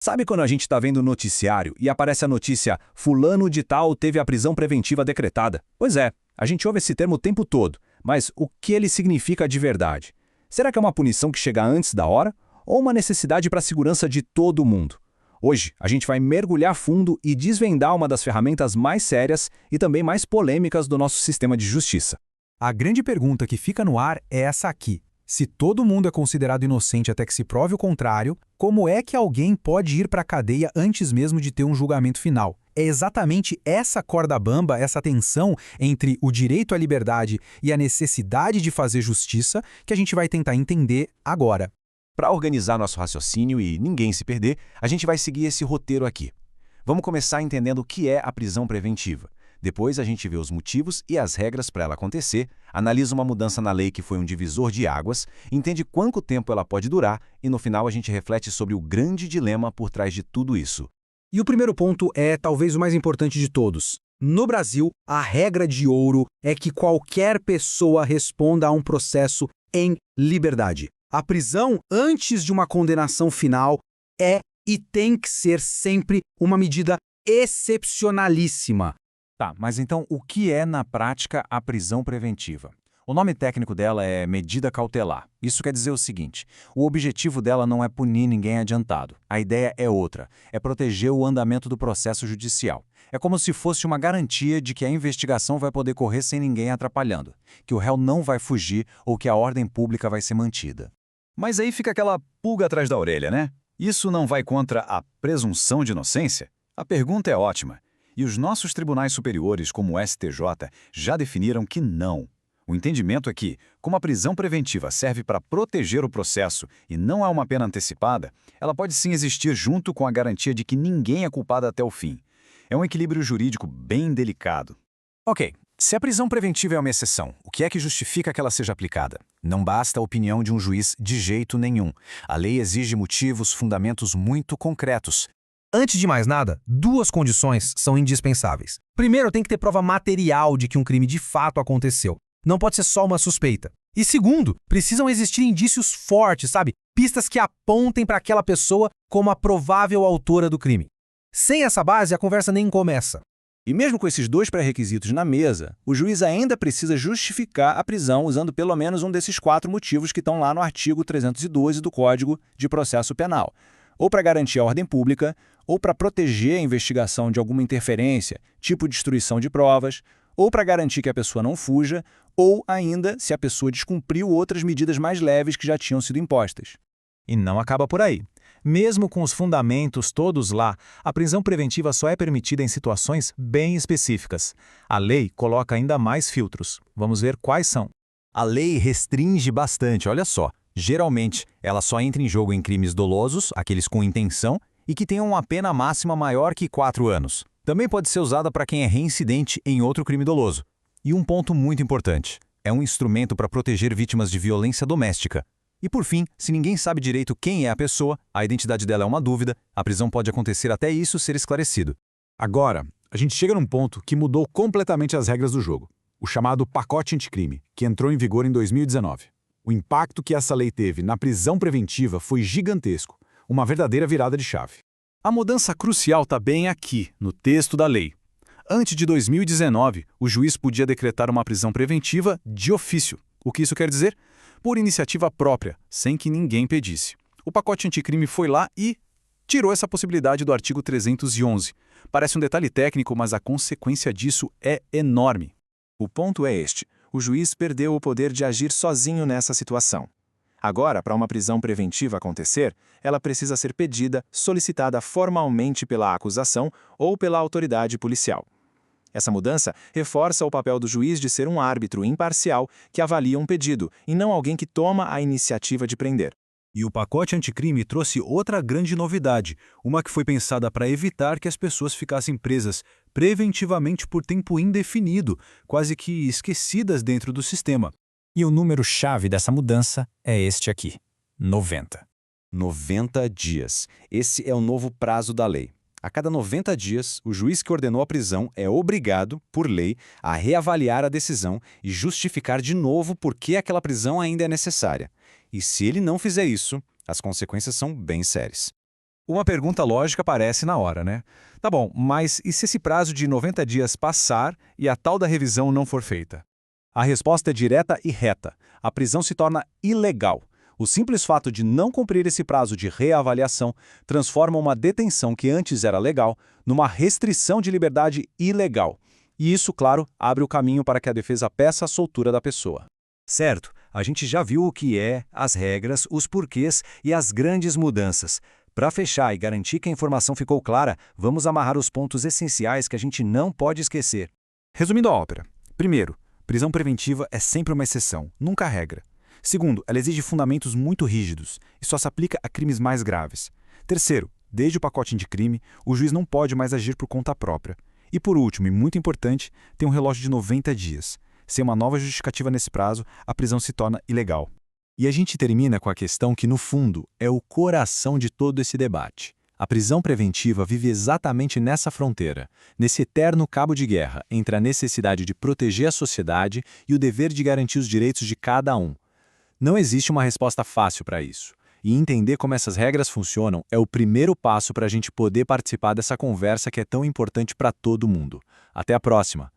Sabe quando a gente está vendo o noticiário e aparece a notícia "Fulano de tal teve a prisão preventiva decretada"? Pois é, a gente ouve esse termo o tempo todo, mas o que ele significa de verdade? Será que é uma punição que chega antes da hora? Ou uma necessidade para a segurança de todo mundo? Hoje, a gente vai mergulhar fundo e desvendar uma das ferramentas mais sérias e também mais polêmicas do nosso sistema de justiça. A grande pergunta que fica no ar é essa aqui. Se todo mundo é considerado inocente até que se prove o contrário, como é que alguém pode ir para a cadeia antes mesmo de ter um julgamento final? É exatamente essa corda bamba, essa tensão entre o direito à liberdade e a necessidade de fazer justiça que a gente vai tentar entender agora. Para organizar nosso raciocínio e ninguém se perder, a gente vai seguir esse roteiro aqui. Vamos começar entendendo o que é a prisão preventiva. Depois a gente vê os motivos e as regras para ela acontecer, analisa uma mudança na lei que foi um divisor de águas, entende quanto tempo ela pode durar e no final a gente reflete sobre o grande dilema por trás de tudo isso. E o primeiro ponto é talvez o mais importante de todos. No Brasil, a regra de ouro é que qualquer pessoa responda a um processo em liberdade. A prisão antes de uma condenação final é e tem que ser sempre uma medida excepcionalíssima. Tá, mas então o que é na prática a prisão preventiva? O nome técnico dela é medida cautelar. Isso quer dizer o seguinte: o objetivo dela não é punir ninguém adiantado. A ideia é outra, é proteger o andamento do processo judicial. É como se fosse uma garantia de que a investigação vai poder correr sem ninguém atrapalhando, que o réu não vai fugir ou que a ordem pública vai ser mantida. Mas aí fica aquela pulga atrás da orelha, né? Isso não vai contra a presunção de inocência? A pergunta é ótima. E os nossos tribunais superiores, como o STJ, já definiram que não. O entendimento é que, como a prisão preventiva serve para proteger o processo e não é uma pena antecipada, ela pode sim existir junto com a garantia de que ninguém é culpado até o fim. É um equilíbrio jurídico bem delicado. Ok, se a prisão preventiva é uma exceção, o que é que justifica que ela seja aplicada? Não basta a opinião de um juiz de jeito nenhum. A lei exige motivos, fundamentos muito concretos. Antes de mais nada, duas condições são indispensáveis. Primeiro, tem que ter prova material de que um crime de fato aconteceu. Não pode ser só uma suspeita. E segundo, precisam existir indícios fortes, sabe? Pistas que apontem para aquela pessoa como a provável autora do crime. Sem essa base, a conversa nem começa. E mesmo com esses dois pré-requisitos na mesa, o juiz ainda precisa justificar a prisão usando pelo menos um desses 4 motivos que estão lá no artigo 312 do Código de Processo Penal. Ou para garantir a ordem pública, ou para proteger a investigação de alguma interferência, tipo destruição de provas, ou para garantir que a pessoa não fuja, ou ainda se a pessoa descumpriu outras medidas mais leves que já tinham sido impostas. E não acaba por aí. Mesmo com os fundamentos todos lá, a prisão preventiva só é permitida em situações bem específicas. A lei coloca ainda mais filtros. Vamos ver quais são. A lei restringe bastante, olha só. Geralmente, ela só entra em jogo em crimes dolosos, aqueles com intenção, e que tenham uma pena máxima maior que 4 anos. Também pode ser usada para quem é reincidente em outro crime doloso. E um ponto muito importante, é um instrumento para proteger vítimas de violência doméstica. E por fim, se ninguém sabe direito quem é a pessoa, a identidade dela é uma dúvida, a prisão pode acontecer até isso ser esclarecido. Agora, a gente chega num ponto que mudou completamente as regras do jogo. O chamado pacote anticrime, que entrou em vigor em 2019. O impacto que essa lei teve na prisão preventiva foi gigantesco, uma verdadeira virada de chave. A mudança crucial está bem aqui, no texto da lei. Antes de 2019, o juiz podia decretar uma prisão preventiva de ofício. O que isso quer dizer? Por iniciativa própria, sem que ninguém pedisse. O pacote anticrime foi lá e tirou essa possibilidade do artigo 311. Parece um detalhe técnico, mas a consequência disso é enorme. O ponto é este: o juiz perdeu o poder de agir sozinho nessa situação. Agora, para uma prisão preventiva acontecer, ela precisa ser pedida, solicitada formalmente pela acusação ou pela autoridade policial. Essa mudança reforça o papel do juiz de ser um árbitro imparcial que avalia um pedido, e não alguém que toma a iniciativa de prender. E o pacote anticrime trouxe outra grande novidade, uma que foi pensada para evitar que as pessoas ficassem presas preventivamente por tempo indefinido, quase que esquecidas dentro do sistema. E o número-chave dessa mudança é este aqui: 90. 90 dias. Esse é o novo prazo da lei. A cada 90 dias, o juiz que ordenou a prisão é obrigado, por lei, a reavaliar a decisão e justificar de novo por que aquela prisão ainda é necessária. E se ele não fizer isso, as consequências são bem sérias. Uma pergunta lógica aparece na hora, né? Tá bom, mas e se esse prazo de 90 dias passar e a tal da revisão não for feita? A resposta é direta e reta. A prisão se torna ilegal. O simples fato de não cumprir esse prazo de reavaliação transforma uma detenção que antes era legal numa restrição de liberdade ilegal. E isso, claro, abre o caminho para que a defesa peça a soltura da pessoa. Certo, a gente já viu o que é, as regras, os porquês e as grandes mudanças. Para fechar e garantir que a informação ficou clara, vamos amarrar os pontos essenciais que a gente não pode esquecer. Resumindo a ópera. Primeiro, prisão preventiva é sempre uma exceção, nunca a regra. Segundo, ela exige fundamentos muito rígidos e só se aplica a crimes mais graves. Terceiro, desde o pacote anticrime, o juiz não pode mais agir por conta própria. E por último, e muito importante, tem um relógio de 90 dias. Sem uma nova justificativa nesse prazo, a prisão se torna ilegal. E a gente termina com a questão que, no fundo, é o coração de todo esse debate. A prisão preventiva vive exatamente nessa fronteira, nesse eterno cabo de guerra entre a necessidade de proteger a sociedade e o dever de garantir os direitos de cada um. Não existe uma resposta fácil para isso. E entender como essas regras funcionam é o primeiro passo para a gente poder participar dessa conversa que é tão importante para todo mundo. Até a próxima!